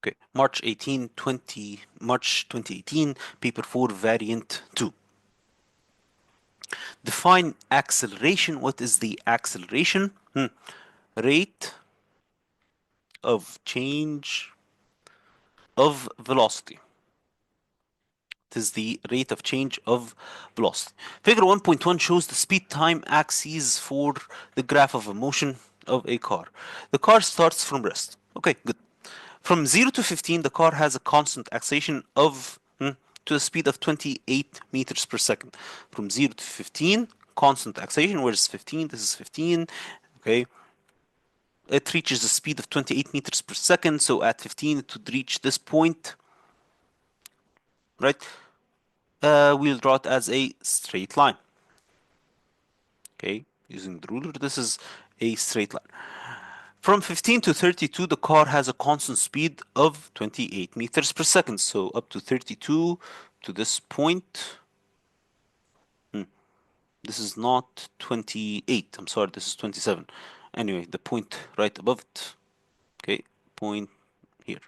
Okay, March 2018, paper 4, variant 2. Define acceleration. What is the acceleration? Rate of change of velocity. It is the rate of change of velocity. Figure 1.1 shows the speed time axes for the graph of a motion of a car. The car starts from rest. Okay, good. From 0 to 15, the car has a constant acceleration of to a speed of 28 meters per second. From 0 to 15, constant acceleration. Where is 15? This is 15. Okay. It reaches a speed of 28 meters per second. So at 15, it would reach this point, right? We'll draw it as a straight line. Okay, using the ruler, this is a straight line. From 15 to 32, the car has a constant speed of 28 meters per second. So up to 32 to this point. This is not 28. I'm sorry, this is 27. Anyway, the point right above it. Okay, point here.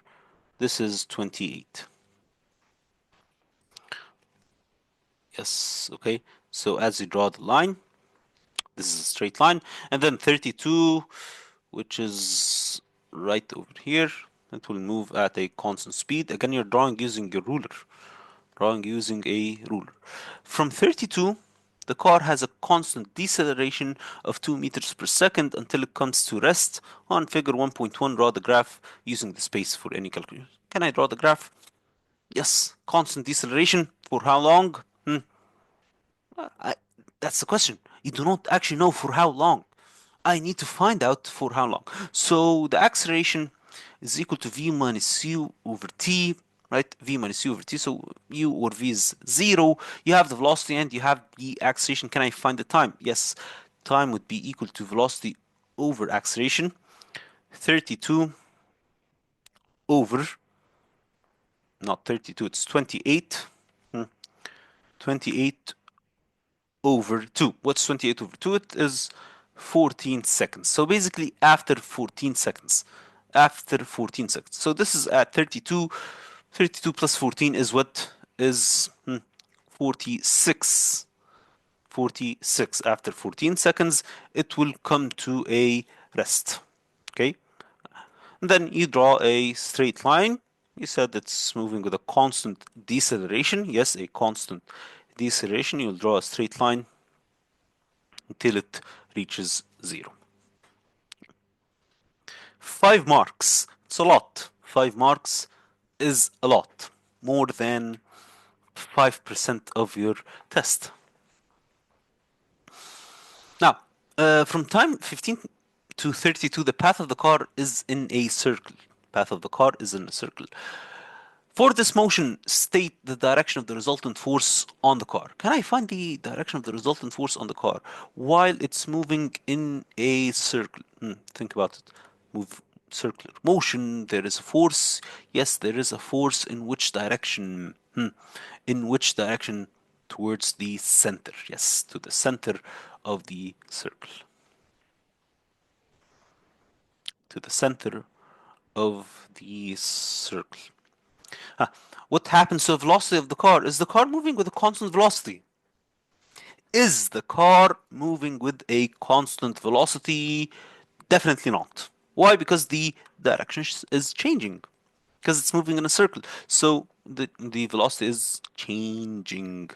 This is 28. Yes, okay. So as you draw the line, this is a straight line. And then 32, which is right over here, it will move at a constant speed. Again, you're drawing using your ruler. Drawing using a ruler. From 32, the car has a constant deceleration of 2 meters per second until it comes to rest. On figure 1.1, draw the graph using the space for any calculation. Can I draw the graph? Yes, constant deceleration. For how long? I, that's the question. You do not actually know for how long. I need to find out for how long. So the acceleration is equal to v minus u over t, right? V minus u over t. So u or v is 0. You have the velocity and you have the acceleration. Can I find the time? Yes. Time would be equal to velocity over acceleration. 32 over, not 32, it's 28. 28 over 2. What's 28 over 2? It is 14 seconds. So basically after 14 seconds. After 14 seconds. So this is at 32. 32 plus 14 is what is 46. 46. After 14 seconds, it will come to a rest. Okay? And then you draw a straight line. You said it's moving with a constant deceleration. Yes, a constant deceleration. You'll draw a straight line until it reaches 0. 5 marks. It's a lot. 5 marks is a lot. More than 5% of your test. Now, from time 15 to 32, the path of the car is in a circle. Path of the car is in a circle. For this motion, state the direction of the resultant force on the car. Can I find the direction of the resultant force on the car while it's moving in a circle? Think about it. Move circular motion. There is a force. Yes, there is a force. In which direction? In which direction? Towards the center. Yes, to the center of the circle. To the center of the circle. What happens to the velocity of the car? Is the car moving with a constant velocity? Is the car moving with a constant velocity? Definitely not. Why? Because the direction is changing. Because it's moving in a circle. So the velocity is changing.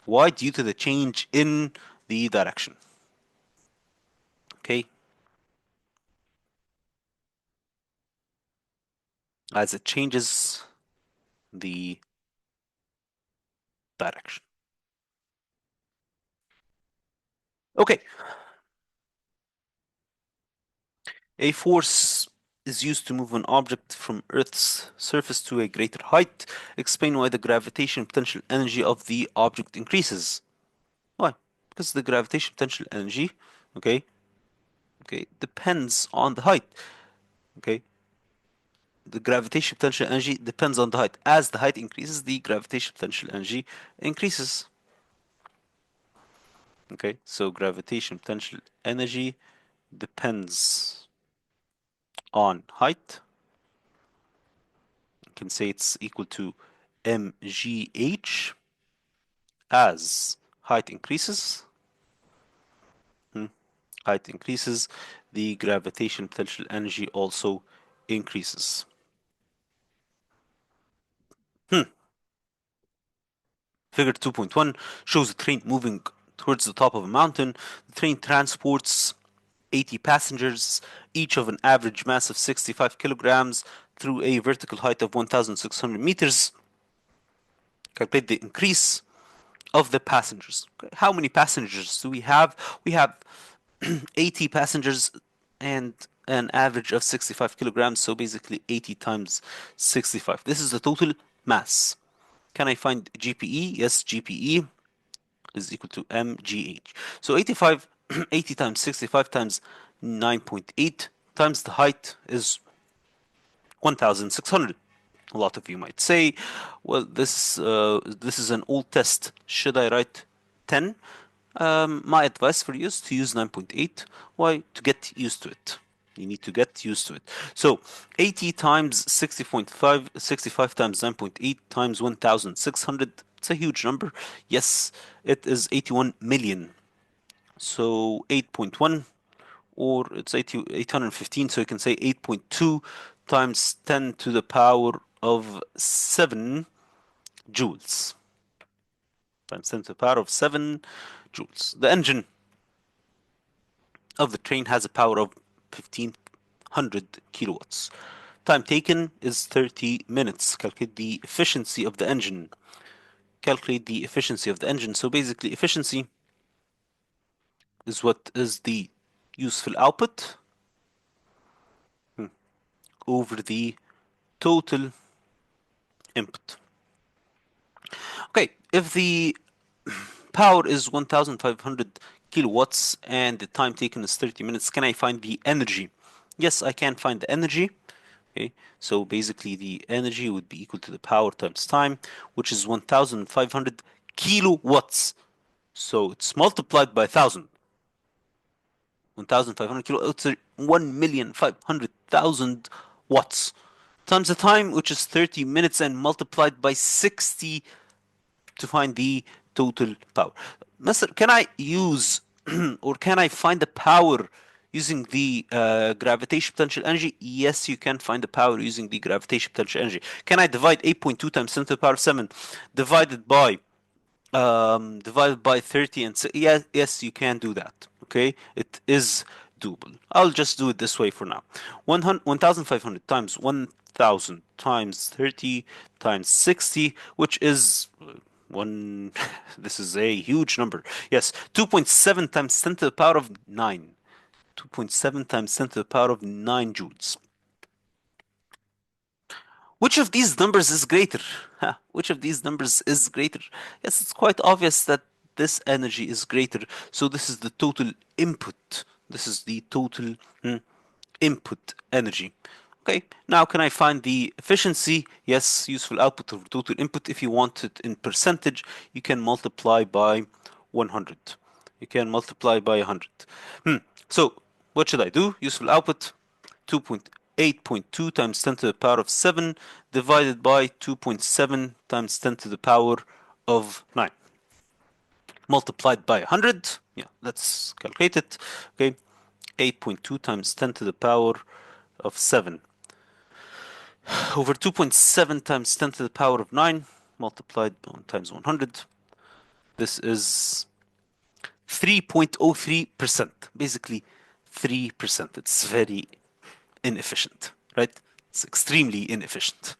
Why? Due to the change in the direction. Okay? As it changes the direction. Okay. A force is used to move an object from Earth's surface to a greater height. Explain why the gravitational potential energy of the object increases. Why? Because the gravitational potential energy, okay, depends on the height. Okay, the gravitational potential energy depends on the height. As the height increases, the gravitational potential energy increases. Okay, so gravitational potential energy depends on height. can say it's equal to mgh. As height increases, hmm, height increases, the gravitational potential energy also increases. Figure 2.1 shows a train moving towards the top of a mountain. The train transports 80 passengers, each of an average mass of 65 kilograms, through a vertical height of 1,600 meters. Calculate the increase of the passengers. Okay, how many passengers do we have? We have 80 passengers and an average of 65 kilograms, so basically 80 times 65. This is the total mass. Can I find GPE? Yes, GPE is equal to mgh. So 85, 80 times 65 times 9.8 times the height is 1,600. A lot of you might say, well, this is an old test. Should I write 10? My advice for you is to use 9.8. Why? To get used to it. You need to get used to it. So 80 times 60.5, 65 times 9.8 times 1,600. It's a huge number. Yes, it is 81 million. So 8.1, or it's 815, so you can say 8.2 times 10 to the power of 7 joules. Times 10 to the power of 7 joules. The engine of the train has a power of 1500 kilowatts. Time taken is 30 minutes. Calculate the efficiency of the engine. Calculate the efficiency of the engine. So basically, efficiency is what is the useful output over the total input. Okay, if the power is 1500 kilowatts and the time taken is 30 minutes, can I find the energy? Yes, I can find the energy. Okay, so basically the energy would be equal to the power times time, which is 1500 kilowatts. So it's multiplied by 1000. 1500 kilowatts, 1,500,000 watts times the time, which is 30 minutes, and multiplied by 60 to find the total power. Master, can I use or can I find the power using the gravitational potential energy? Yes, you can find the power using the gravitational potential energy. Can I divide 8.2 times 10 to the power of 7 divided by 30 and yes, yes, you can do that. Okay, it is doable. I'll just do it this way for now. 1,500 times 1,000 times 30 times 60, which is one. This is a huge number. Yes, 2.7 times 10 to the power of 9. 2.7 times 10 to the power of 9 joules. Which of these numbers is greater? Which of these numbers is greater? Yes, it's quite obvious that this energy is greater. So this is the total input. This is the total input energy. Okay, now can I find the efficiency? Yes, useful output over total input. If you want it in percentage, you can multiply by 100. You can multiply by 100. So what should I do? Useful output 2.8.2 times 10 to the power of 7 divided by 2.7 times 10 to the power of 9 multiplied by 100. Yeah, let's calculate it. Okay, 8.2 times 10 to the power of 7 over 2.7 times 10 to the power of 9 multiplied times 100. This is 3.03%. Basically 3%. It's very inefficient, right? It's extremely inefficient.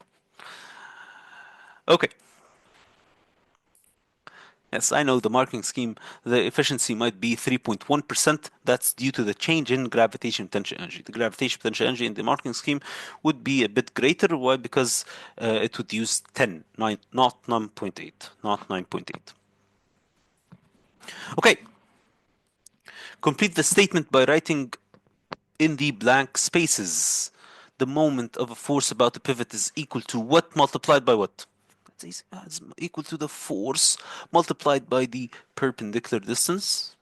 Okay. Yes, I know the marking scheme, the efficiency might be 3.1%. That's due to the change in gravitational potential energy. The gravitational potential energy in the marking scheme would be a bit greater. Why? Because it would use 10, 9, not 9.8, not 9.8. Okay, complete the statement by writing in the blank spaces. The moment of a force about the pivot is equal to what multiplied by what? It's equal to the force multiplied by the perpendicular distance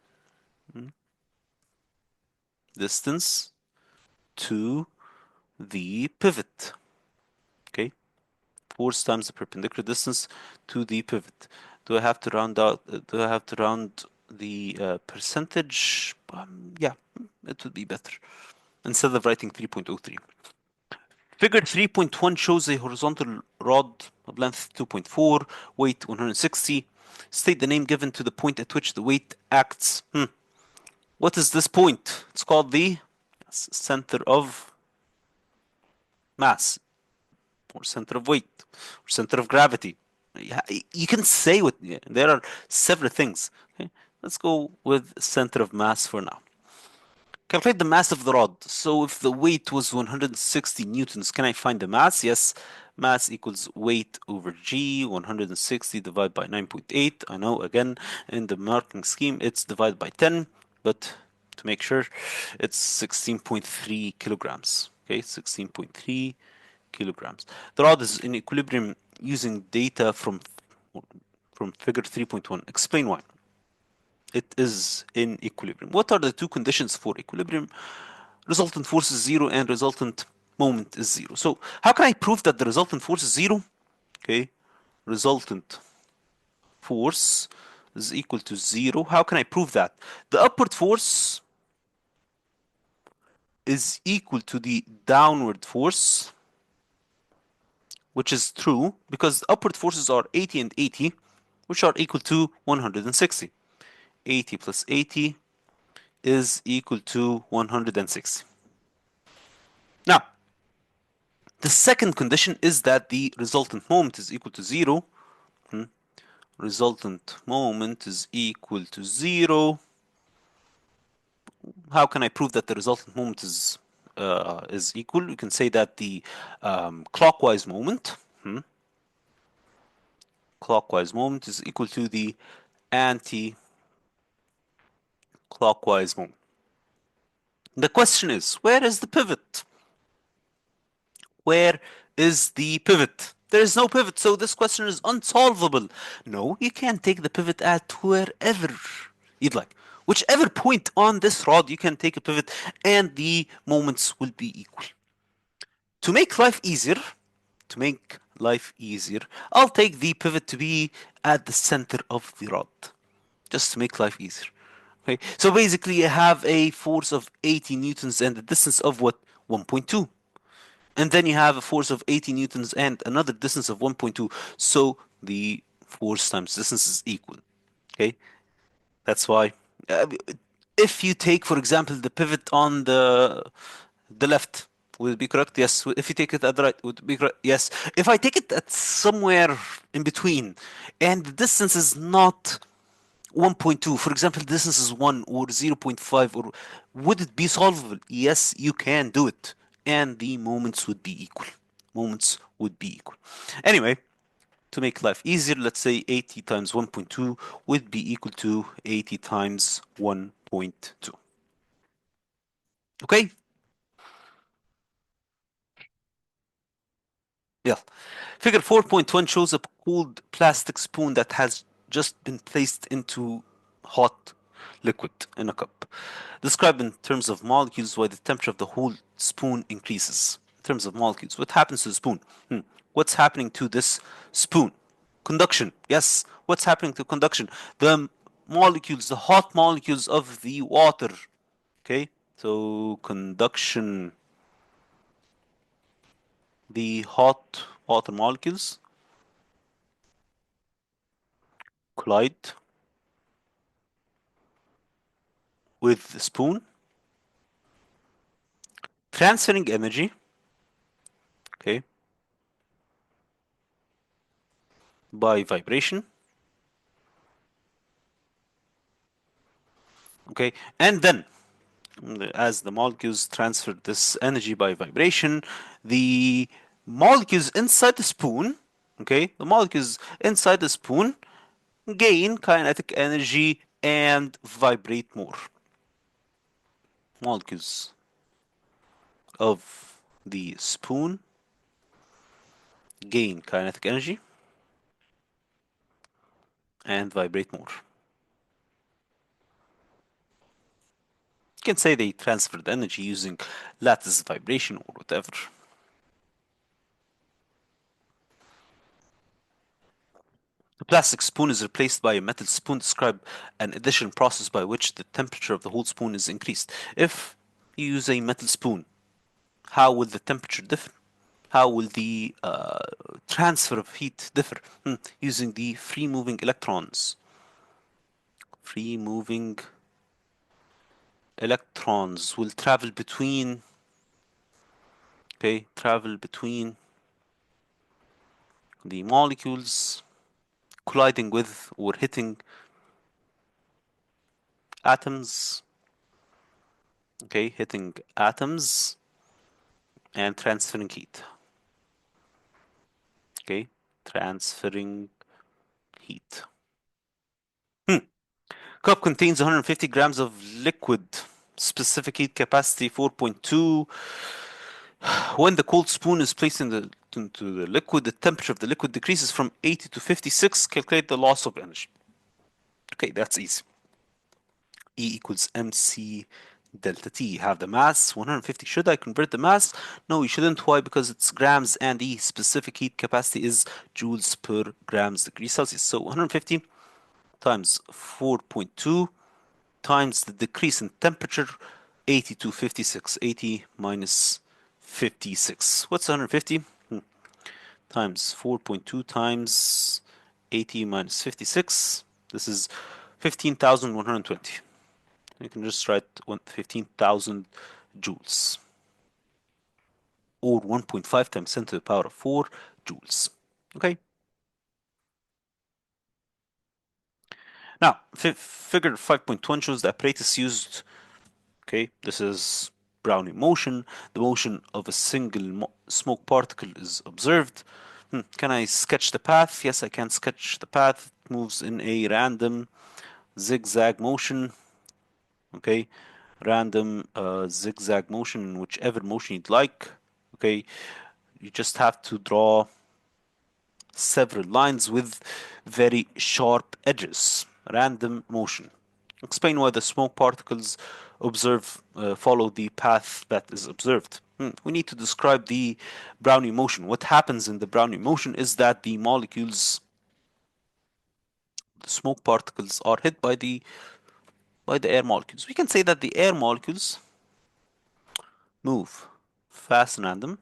to the pivot. Okay, force times the perpendicular distance to the pivot. Do I have to round out? Do I have to round the percentage? Yeah, it would be better instead of writing 3.03. Figure 3.1 shows a horizontal rod of length 2.4, weight 160. State the name given to the point at which the weight acts. What is this point? It's called the center of mass, or center of weight, or center of gravity. Yeah, you can say what, yeah, there are several things. Okay? Let's go with center of mass for now. Calculate the mass of the rod. So if the weight was 160 newtons, can I find the mass? Yes. Mass equals weight over g, 160 divided by 9.8. I know, again, in the marking scheme, it's divided by 10, but to make sure, it's 16.3 kilograms. Okay, 16.3 kilograms. The rod is in equilibrium using data from figure 3.1. Explain why. It is in equilibrium. What are the two conditions for equilibrium? Resultant force is zero and resultant moment is zero. So how can I prove that the resultant force is zero? Okay, resultant force is equal to zero. How can I prove that? The upward force is equal to the downward force, which is true because upward forces are 80 and 80, which are equal to 160. 80 plus 80 is equal to 160. Now, the second condition is that the resultant moment is equal to zero. Resultant moment is equal to zero. How can I prove that the resultant moment is equal? You can say that the clockwise moment, clockwise moment is equal to the anti-clockwise moment. The question is, where is the pivot? Where is the pivot? There is no pivot, so this question is unsolvable. No, you can take the pivot at wherever you'd like. Whichever point on this rod you can take a pivot and the moments will be equal. To make life easier, I'll take the pivot to be at the center of the rod. Just to make life easier. Okay, so basically you have a force of 80 newtons and a distance of what? 1.2. And then you have a force of 80 newtons and another distance of 1.2. So the force times distance is equal. Okay, that's why. Uh, if you take, for example, the pivot on the left, would it be correct? Yes. If you take it at the right, would it be correct? Yes. If I take it at somewhere in between, and the distance is not 1.2, for example, the distance is 1 or 0.5, or would it be solvable? Yes, you can do it, and the moments would be equal. Moments would be equal. Anyway, to make life easier, let's say 80 times 1.2 would be equal to 80 times 1.2. Okay? Yeah. Figure 4.1 shows a cooled plastic spoon that has just been placed into hot liquid in a cup. Describe in terms of molecules why the temperature of the whole spoon increases. In terms of molecules, what happens to the spoon? What's happening to this spoon? Conduction. Yes. What's happening to conduction? The molecules, the hot molecules of the water. Okay. So conduction, the hot water molecules collide with the spoon, transferring energy, okay, by vibration, okay, and then as the molecules transfer this energy by vibration, the molecules inside the spoon, okay, the molecules inside the spoon gain kinetic energy and vibrate more. Molecules of the spoon gain kinetic energy and vibrate more. You can say they transferred energy using lattice vibration or whatever. A plastic spoon is replaced by a metal spoon. Describe an addition process by which the temperature of the whole spoon is increased. If you use a metal spoon, how will the temperature differ? How will the transfer of heat differ? Using the free moving electrons. Free moving electrons will travel between, okay, travel between the molecules, colliding with or hitting atoms, okay, hitting atoms and transferring heat, okay, transferring heat. Cup contains 150 grams of liquid. Specific heat capacity 4.2. When the cold spoon is placed into the liquid, the temperature of the liquid decreases from 80 to 56. Calculate the loss of energy. Okay, that's easy. E equals mc delta T. Have the mass 150. Should I convert the mass? No, you shouldn't. Why? Because it's grams and E specific heat capacity is joules per grams degree Celsius. So 150 times 4.2 times the decrease in temperature 80 to 56. 80 minus 56. What's 150? Times 4.2 times 80 minus 56. This is 15,120. You can just write 15,000 joules or 1.5 times 10 to the power of 4 joules. Okay. Now, figure 5.1 shows the apparatus used. Okay, this is Brownian motion. The motion of a single smoke particle is observed. Can I sketch the path? Yes, I can sketch the path. It moves in a random zigzag motion. Okay, random zigzag motion in whichever motion you'd like. Okay, you just have to draw several lines with very sharp edges. Random motion. Explain why the smoke particles follow the path that is observed. We need to describe the Brownian motion. What happens in the Brownian motion is that the molecules, the smoke particles, are hit by the air molecules. We can say that the air molecules move fast and random,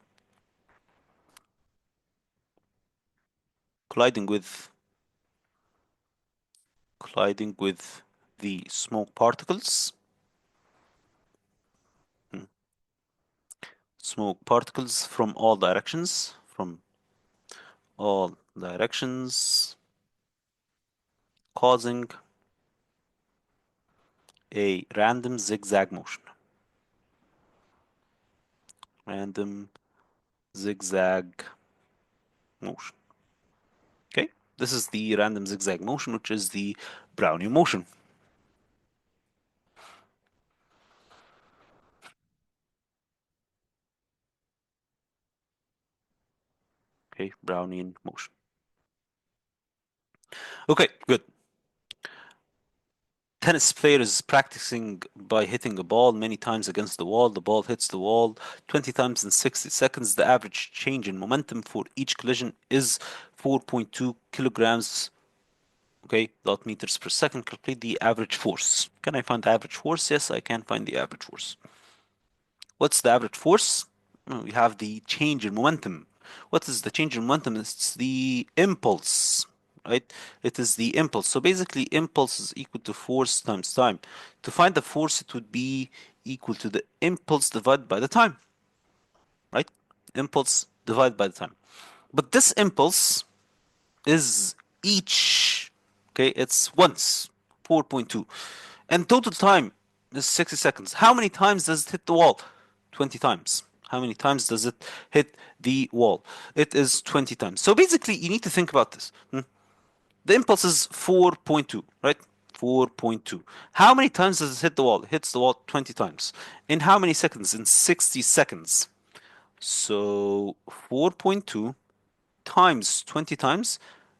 colliding with the smoke particles. Smoke particles from all directions, causing a random zigzag motion. Random zigzag motion. Okay, this is the random zigzag motion, which is the Brownian motion. Okay, Brownian motion. Okay, good. Tennis player is practicing by hitting a ball many times against the wall. The ball hits the wall 20 times in 60 seconds. The average change in momentum for each collision is 4.2 kilograms, okay, dot meters per second. Calculate the average force. Can I find the average force? Yes, I can find the average force. What's the average force? We have the change in momentum. What is the change in momentum? It's the impulse, right? It is the impulse. So basically, impulse is equal to force times time. To find the force, it would be equal to the impulse divided by the time, right? Impulse divided by the time. But this impulse is each, okay, it's once, 4.2. And total time is 60 seconds. How many times does it hit the wall? 20 times. How many times does it hit the wall? It is 20 times. So basically, you need to think about this. The impulse is 4.2, right? 4.2. How many times does it hit the wall? It hits the wall 20 times. In how many seconds? In 60 seconds. So 4.2 times 20 times,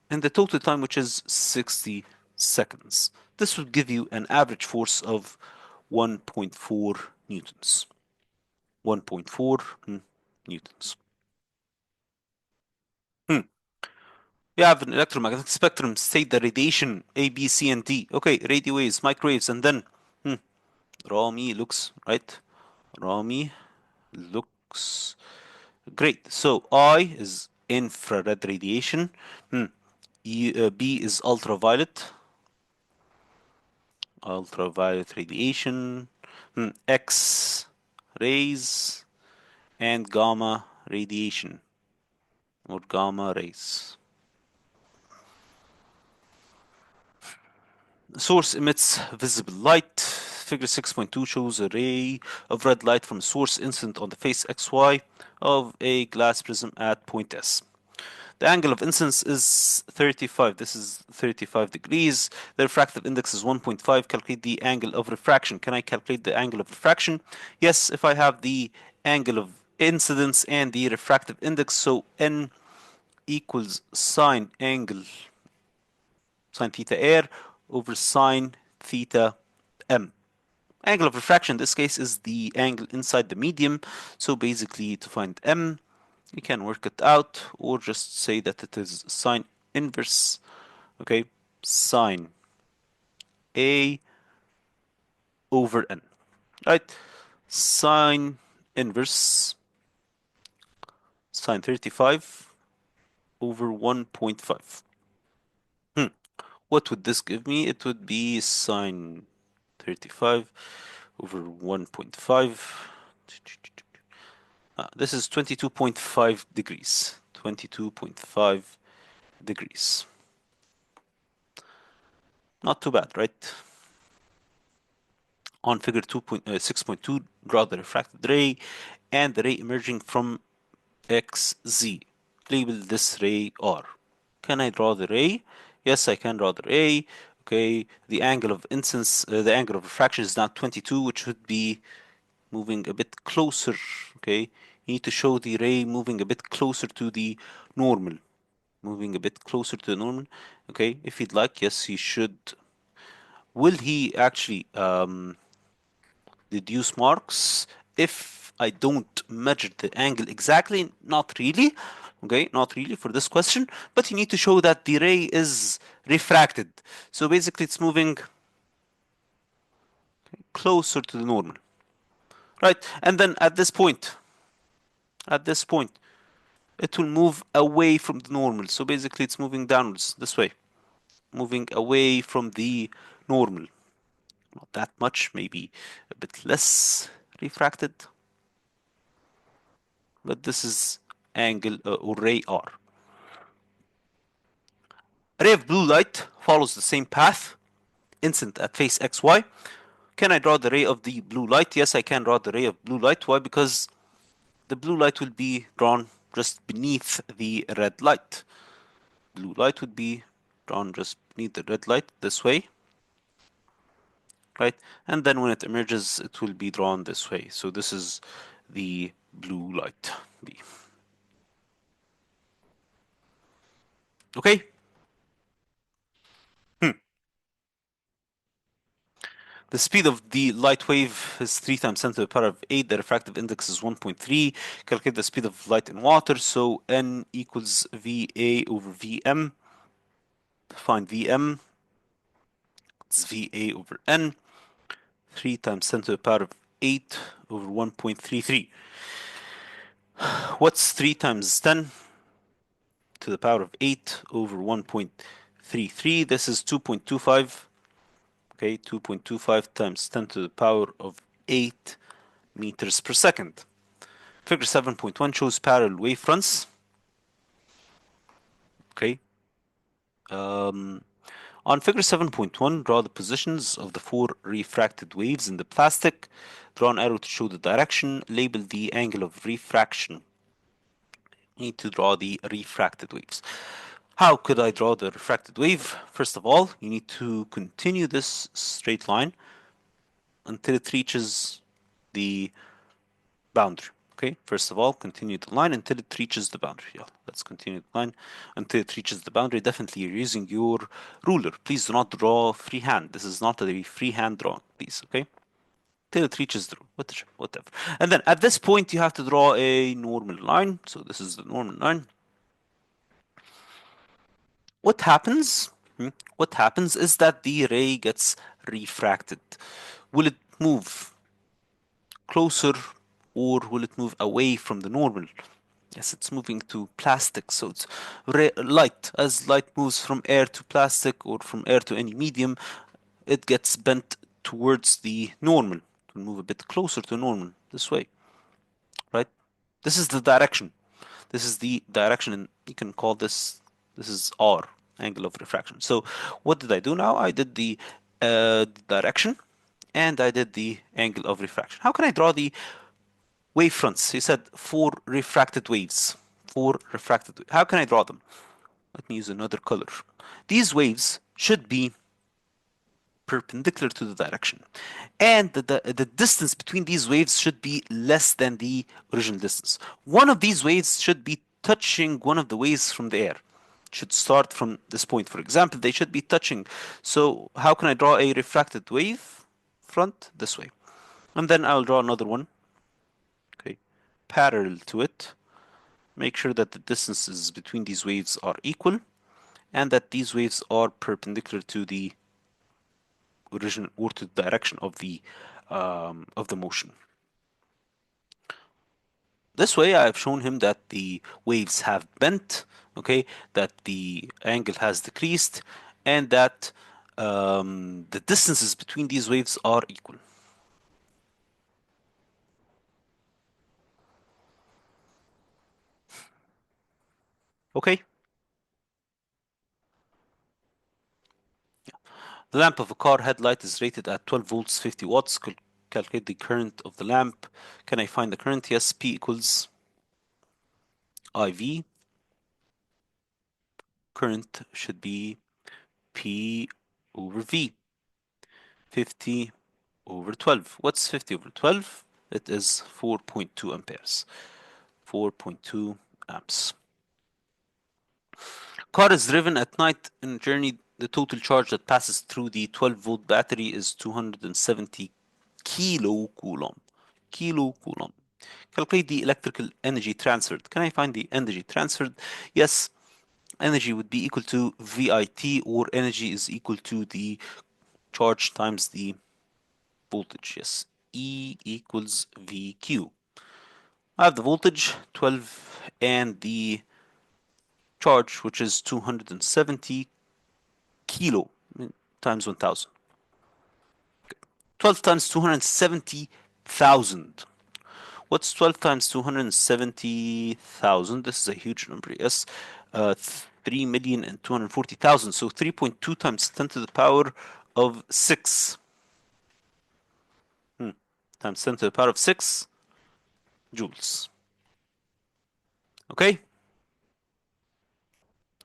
and the total time, which is 60 seconds. This will give you an average force of 1.4 newtons. 1.4 newtons. Hmm. We have an electromagnetic spectrum, state the radiation A, B, C, and D. Okay, radio waves, microwaves, and then hmm, raw me looks right. Raw me looks great. So I is infrared radiation. B is ultraviolet. Ultraviolet radiation. X rays and gamma radiation or gamma rays. Source emits visible light. Figure 6.2 shows a ray of red light from source incident on the face XY of a glass prism at point S. The angle of incidence is 35. This is 35 degrees. The refractive index is 1.5. Calculate the angle of refraction. Can I calculate the angle of refraction? Yes, if I have the angle of incidence and the refractive index. So N equals sine angle sine theta air over sine theta m. Angle of refraction in this case is the angle inside the medium. So basically to find m, you can work it out or just say that it is sine inverse, okay, sine a over n, right? Sine inverse sine 35 over 1.5. What would this give me? It would be sine 35 over 1.5. This is 22.5 degrees. 22.5 degrees. Not too bad, right? On figure 6.2, draw the refracted ray and the ray emerging from XZ. Label this ray R. Can I draw the ray? Yes, I can draw the ray. Okay, the angle of incidence, the angle of refraction is now 22, which would be moving a bit closer. Okay, you need to show the ray moving a bit closer to the normal. Moving a bit closer to the normal. Okay, if you'd like, yes, he should. Will he actually deduce marks if I don't measure the angle exactly? Not really. Okay, not really for this question, but you need to show that the ray is refracted. So basically it's moving closer to the normal. Right, and then at this point, it will move away from the normal. So basically it's moving downwards this way, moving away from the normal. Not that much, maybe a bit less refracted, but this is angle or ray R. A ray of blue light follows the same path, incident at face XY. Can I draw the ray of the blue light? Yes, I can draw the ray of blue light. Why? Because the blue light will be drawn just beneath the red light. Blue light would be drawn just beneath the red light this way, right? And then when it emerges, it will be drawn this way. So this is the blue light B. Okay? The speed of the light wave is 3 times 10 to the power of 8. The refractive index is 1.3. Calculate the speed of light in water. So N equals VA over VM. Find VM. It's VA over N. 3 times 10 to the power of 8 over 1.33. What's 3 times 10 to the power of 8 over 1.33? This is 2.25. Okay, 2.25 times 10 to the power of 8 meters per second. Figure 7.1 shows parallel wavefronts. Okay. On figure 7.1, draw the positions of the 4 refracted waves in the plastic. Draw an arrow to show the direction. Label the angle of refraction. Need to draw the refracted waves. How could I draw the refracted wave? First of all, you need to continue this straight line until it reaches the boundary. Okay, first of all, continue the line until it reaches the boundary. Yeah, let's continue the line until it reaches the boundary. Definitely you're using your ruler. Please do not draw freehand. This is not a freehand drawing, please, okay? Till it reaches the whatever. And then at this point you have to draw a normal line. So this is the normal line. what happens? What happens is that the ray gets refracted. Will it move closer or will it move away from the normal? Yes, it's moving to plastic, so it's light. As light moves from air to plastic or from air to any medium, it gets bent towards the normal. It will move a bit closer to normal this way, right? This is the direction. This is the direction, and you can call this is R, angle of refraction. So what did I do now? I did the direction and I did the angle of refraction. How can I draw the wave fronts? He said four refracted waves. Four refracted waves. How can I draw them? Let me use another color. These waves should be perpendicular to the direction. And the distance between these waves should be less than the original distance. One of these waves should be touching one of the waves from the air. It should start from this point. For example, they should be touching. So how can I draw a refracted wave front? This way. And then I'll draw another one. Okay, parallel to it. Make sure that the distances between these waves are equal and that these waves are perpendicular to the origin or to the direction of the motion. This way, I've shown him that the waves have bent, okay, that the angle has decreased, and that the distances between these waves are equal. Okay, the lamp of a car headlight is rated at 12 volts, 50 watts. Calculate the current of the lamp. Can I find the current? Yes, P equals IV. Current should be P over V. 50 over 12. What's 50 over 12? It is 4.2 amperes. 4.2 amps. Car is driven at night in a journey. The total charge that passes through the 12-volt battery is 270 kilocoulomb. Kilocoulomb. Calculate the electrical energy transferred. Can I find the energy transferred? Yes, energy would be equal to VIT, or energy is equal to the charge times the voltage. Yes, E equals VQ. I have the voltage 12 and the charge, which is 270 kilo times 1000. 12 times 270,000. What's 12 times 270,000? This is a huge number, yes. 3,240,000. So 3.2 times 10 to the power of 6. Times 10 to the power of 6 joules. Okay?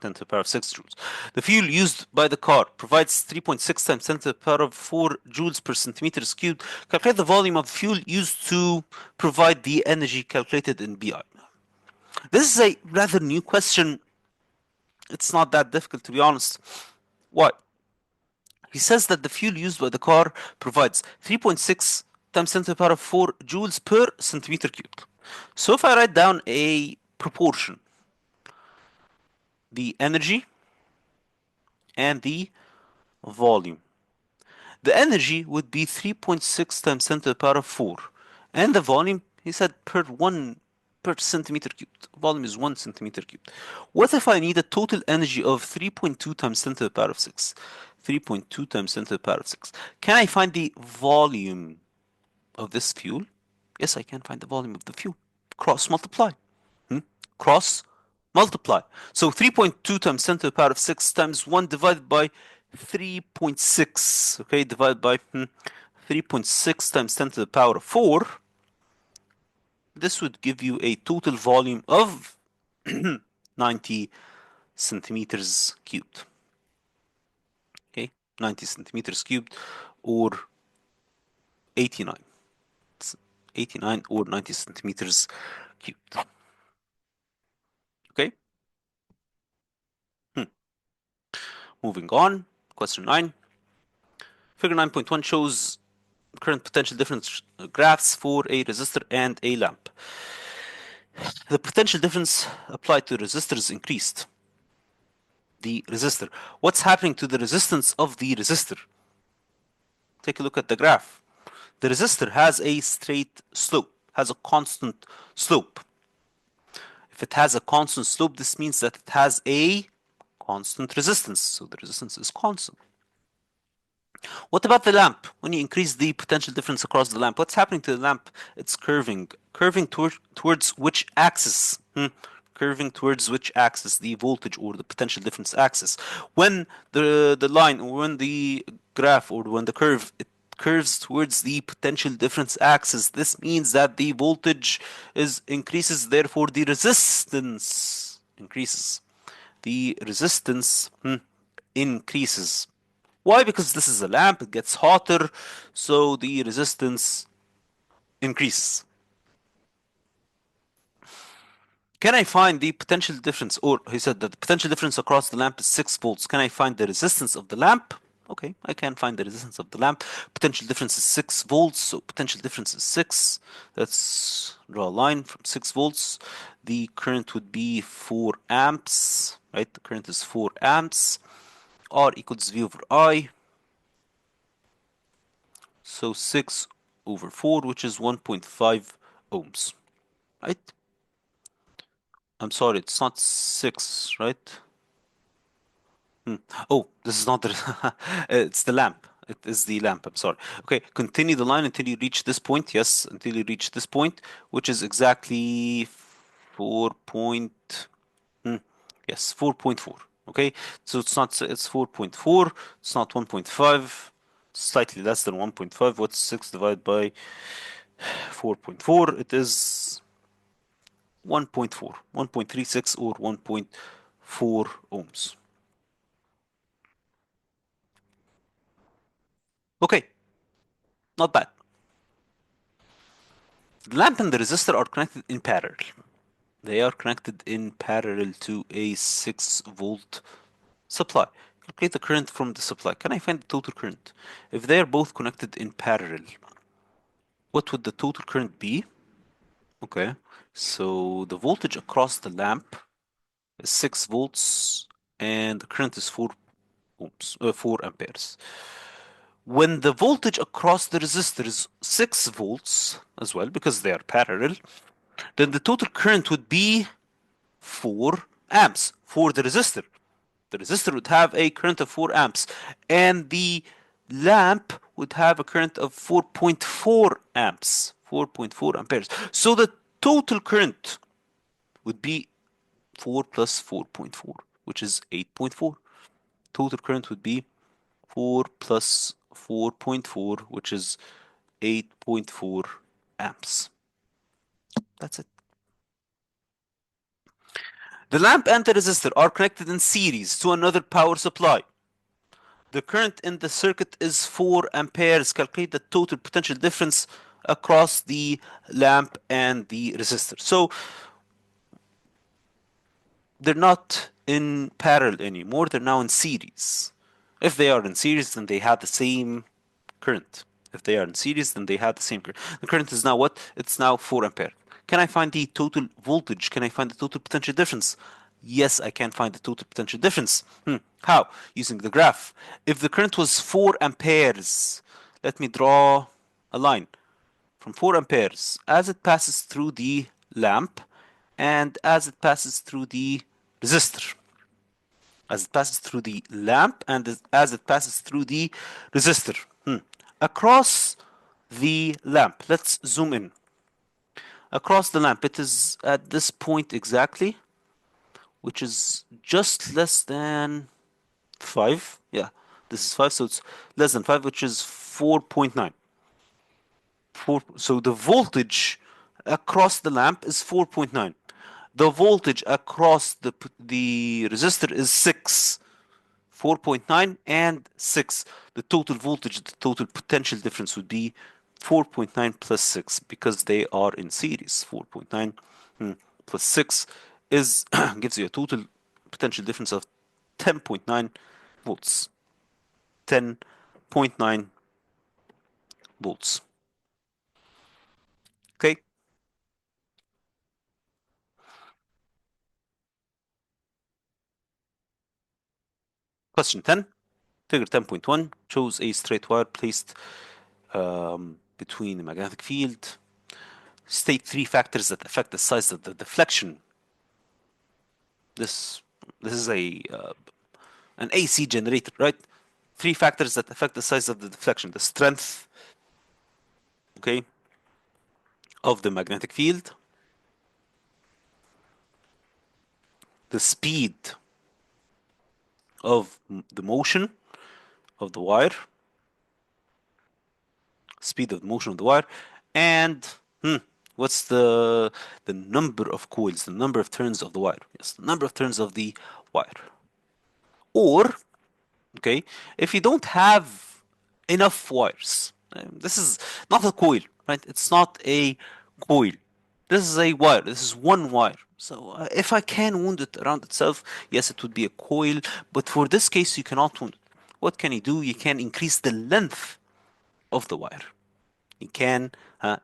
10 to the power of 6 joules. The fuel used by the car provides 3.6 times 10 to the power of 4 joules per centimeters cubed. Calculate the volume of fuel used to provide the energy calculated in BI. This is a rather new question. It's not that difficult, to be honest. Why? He says that the fuel used by the car provides 3.6 times 10 to the power of 4 joules per centimeter cubed. So if I write down a proportion, the energy and the volume. The energy would be 3.6 times 10 to the power of 4. And the volume, he said, per centimeter cubed. Volume is 1 centimeter cubed. What if I need a total energy of 3.2 times 10 to the power of 6? 3.2 times 10 to the power of 6. Can I find the volume of this fuel? Yes, I can find the volume of the fuel. Cross multiply. Cross multiply. So 3.2 times 10 to the power of 6 times 1 divided by 3.6. Okay, divided by 3.6 times 10 to the power of 4. This would give you a total volume of 90 centimeters cubed. Okay, 90 centimeters cubed, or 89. It's 89 or 90 centimeters cubed. Okay. Moving on, question 9. Figure 9.1 shows current potential difference graphs for a resistor and a lamp. The potential difference applied to resistor is increased. the resistor. What's happening to the resistance of the resistor? Take a look at the graph. The resistor has a straight slope, has a constant slope. If it has a constant slope, this means that it has a constant resistance. So the resistance is constant. What about the lamp? When you increase the potential difference across the lamp, what's happening to the lamp? It's curving. Curving towards which axis? Curving towards which axis? The voltage or the potential difference axis. When the line, or when the graph, or when the curve, it curves towards the potential difference axis, this means that the voltage is increases, therefore the resistance increases. The resistance increases. Why? Because this is a lamp, it gets hotter, so the resistance increases. Can I find the potential difference? Or he said that the potential difference across the lamp is 6 volts. Can I find the resistance of the lamp? Okay, I can find the resistance of the lamp. Potential difference is 6 volts, so potential difference is 6. Let's draw a line from 6 volts. The current would be 4 amps, right? The current is 4 amps. R equals V over I. So 6 over 4, which is 1.5 ohms, right? I'm sorry, it's not 6, right? Oh, this is not the, it's the lamp. It is the lamp, I'm sorry. Okay, continue the line until you reach this point. Yes, until you reach this point, which is exactly 4 point, yes, 4.4. Okay, so it's not, it's 4.4, it's not 1.5, slightly less than 1.5. What's 6 divided by 4.4? It is 1.4, 1.36 or 1.4 ohms. Okay, not bad. The lamp and the resistor are connected in parallel. They are connected in parallel to a 6 volt supply. Calculate the current from the supply. Can I find the total current? If they are both connected in parallel, what would the total current be? Okay, so the voltage across the lamp is 6 volts and the current is 4 ohms, 4 amperes. When the voltage across the resistor is 6 volts as well, because they are parallel, then the total current would be 4 amps for the resistor. The resistor would have a current of 4 amps, and the lamp would have a current of 4.4 amps, 4.4 amperes. So the total current would be 4 plus 4.4, which is 8.4. Total current would be 4 plus 4.4, which is 8.4 amps. That's it. The lamp and the resistor are connected in series to another power supply. The current in the circuit is 4 amperes. Calculate the total potential difference across the lamp and the resistor. So they're not in parallel anymore, they're now in series. If they are in series, then they have the same current. If they are in series, then they have the same current. The current is now what? It's now 4 ampere. Can I find the total voltage? Can I find the total potential difference? Yes, I can find the total potential difference. How? Using the graph. If the current was 4 amperes, let me draw a line from 4 amperes as it passes through the lamp and as it passes through the resistor. As it passes through the lamp and as it passes through the resistor. Across the lamp, let's zoom in. Across the lamp, it is at this point exactly, which is just less than 5. Yeah, this is 5, so it's less than 5, which is 4.9. So the voltage across the lamp is 4.9. The voltage across the resistor is 6. 4.9 and 6. The total voltage, the total potential difference would be 4.9 plus 6 because they are in series. 4.9 plus 6 is gives you a total potential difference of 10.9 volts. 10.9 volts. Okay? Question 10. Figure 10.1 shows a straight wire placed between the magnetic field. State three factors that affect the size of the deflection. This this is a an AC generator, right? Three factors that affect the size of the deflection: the strength, okay, of the magnetic field, the speed of the motion of the wire, speed of the motion of the wire, and what's the number of coils, the number of turns of the wire? Yes, the number of turns of the wire. Or, okay, if you don't have enough wires, this is not a coil, right? It's not a coil. This is a wire. This is one wire. So if I can wound it around itself, yes, it would be a coil. But for this case, you cannot wound it. What can you do? You can increase the length of the wire. You can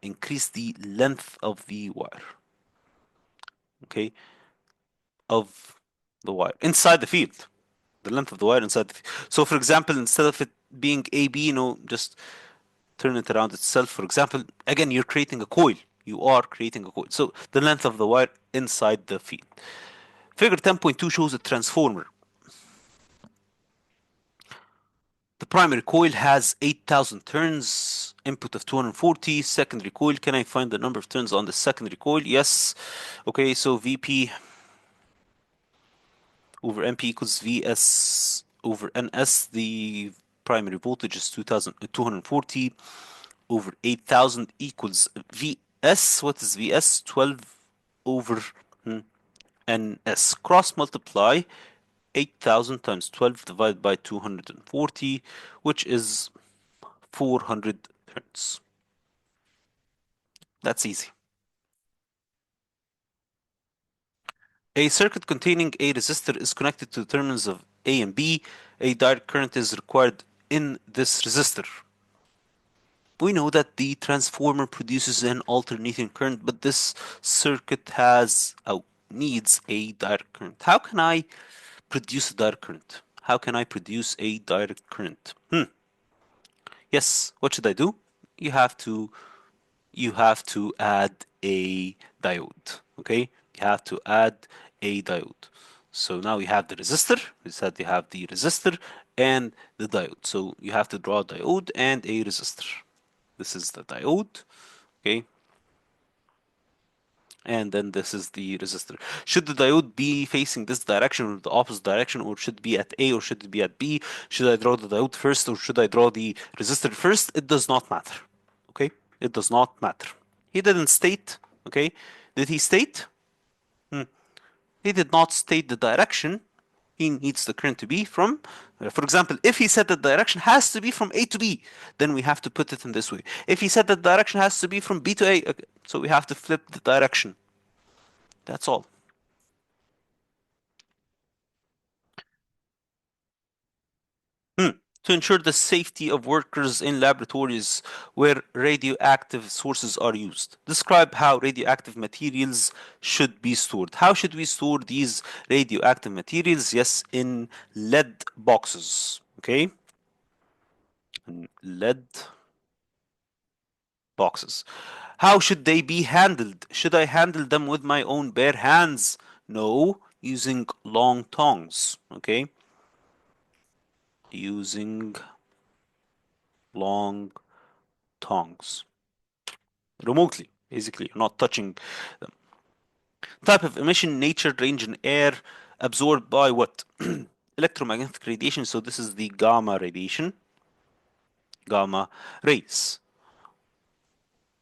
increase the length of the wire, okay, of the wire inside the field. The length of the wire inside the field. So, for example, instead of it being AB, just turn it around itself. For example, again, you're creating a coil. You are creating a coil. So, the length of the wire inside the field. Figure 10.2 shows a transformer. The primary coil has 8,000 turns, input of 240. Secondary coil, can I find the number of turns on the secondary coil? Yes. Okay, so VP over NP equals VS over NS. The primary voltage is 240 over 8,000 equals VS. What is VS? 12 over NS. Cross multiply 8,000 times 12 divided by 240, which is 400 hertz. That's easy. A circuit containing a resistor is connected to the terminals of A and B. A direct current is required in this resistor. We know that the transformer produces an alternating current, but this circuit needs a direct current. How can I produce a direct current? How can I produce a direct current? Yes, what should I do? You have to you have to add a diode. Okay, you have to add a diode. So now we have the resistor. We said you have the resistor and the diode. So you have to draw a diode and a resistor. This is the diode. Okay, and then this is the resistor. Should the diode be facing this direction or the opposite direction, or should it be at A or should it be at B? Should I draw the diode first or should I draw the resistor first? It does not matter. Okay, it does not matter. He didn't state. Okay, did he state? He did not state the direction he needs the current to be from. For example, if he said the direction has to be from A to B, then we have to put it in this way. If he said the direction has to be from B to A, okay, so we have to flip the direction. That's all. To ensure the safety of workers in laboratories where radioactive sources are used. Describe how radioactive materials should be stored. How should we store these radioactive materials? Yes, in lead boxes. Okay, in lead boxes. How should they be handled? Should I handle them with my own bare hands? No, using long tongs. Okay, using long tongs. Remotely, basically, you're not touching them. Type of emission, nature, range in air, absorbed by what? Electromagnetic radiation. So this is the gamma radiation, gamma rays.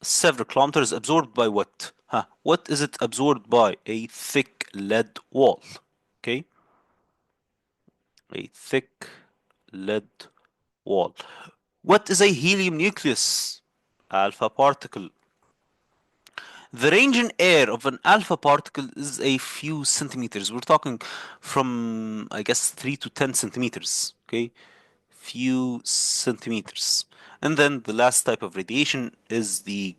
Several kilometers, absorbed by what? What is it absorbed by? A thick lead wall. Okay, a thick lead wall. What is a helium nucleus? Alpha particle. The range in air of an alpha particle is a few centimeters. We're talking from, I guess, 3 to 10 centimeters. Okay, few centimeters. And then the last type of radiation is the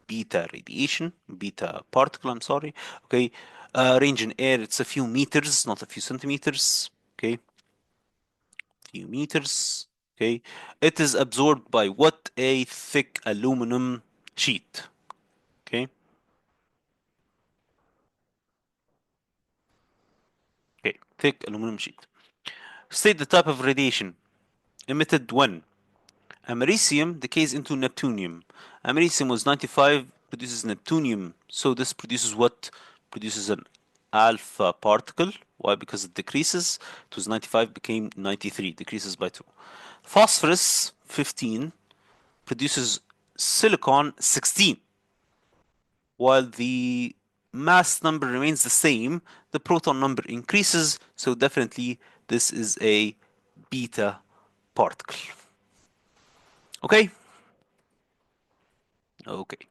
beta radiation, beta particle, I'm sorry. Okay, range in air, it's a few meters, not a few centimeters. Okay, few meters. Okay, it is absorbed by what? A thick aluminum sheet. Okay, okay, thick aluminum sheet. State the type of radiation emitted when americium decays into neptunium. Americium was 95, produces neptunium. So this produces what? Produces an alpha particle. Why? Because it decreases. It was 95, became 93, decreases by 2. Phosphorus, 15, produces silicon, 16. While the mass number remains the same, the proton number increases. So definitely this is a beta particle. Okay? Okay.